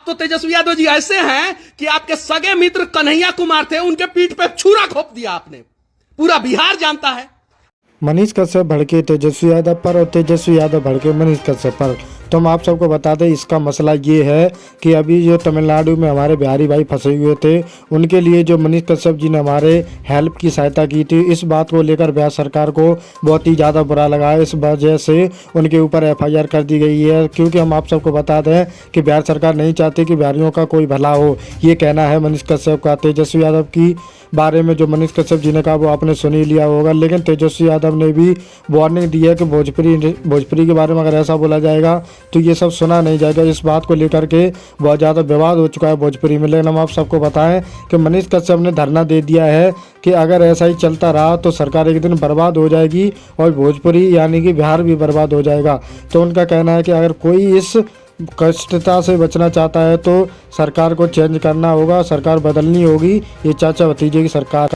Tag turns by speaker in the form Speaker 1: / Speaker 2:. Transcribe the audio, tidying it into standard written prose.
Speaker 1: तो तेजस्वी यादव जी ऐसे हैं कि आपके सगे मित्र कन्हैया कुमार थे, उनके पीठ पे छुरा घोंप दिया आपने। पूरा बिहार जानता है।
Speaker 2: मनीष कश्यप भड़के तेजस्वी यादव पर और तेजस्वी यादव भड़के मनीष कश्यप पर। तो हम आप सबको बता दें, इसका मसला ये है कि अभी जो तमिलनाडु में हमारे बिहारी भाई फंसे हुए थे, उनके लिए जो मनीष कश्यप जी ने हमारे हेल्प की सहायता की थी, इस बात को लेकर बिहार सरकार को बहुत ही ज़्यादा बुरा लगा है। इस वजह से उनके ऊपर FIR कर दी गई है, क्योंकि हम आप सबको बता दें कि बिहार सरकार नहीं चाहती कि बिहारियों का कोई भला हो। ये कहना है मनीष कश्यप का। तेजस्वी यादव की बारे में जो मनीष कश्यप जी ने कहा वो आपने सुन ही लिया होगा, लेकिन तेजस्वी यादव ने भी वार्निंग दी है कि भोजपुरी के बारे में अगर ऐसा बोला जाएगा तो ये सब सुना नहीं जाएगा। इस बात को लेकर के बहुत ज़्यादा विवाद हो चुका है भोजपुरी में। लेकिन हम आप सबको बताएं कि मनीष कश्यप ने धरना दे दिया है कि अगर ऐसा ही चलता रहा तो सरकार एक दिन बर्बाद हो जाएगी और भोजपुरी यानी कि बिहार भी बर्बाद हो जाएगा। तो उनका कहना है कि अगर कोई इस कष्टता से बचना चाहता है तो सरकार को चेंज करना होगा, सरकार बदलनी होगी। ये चाचा भतीजे की सरकार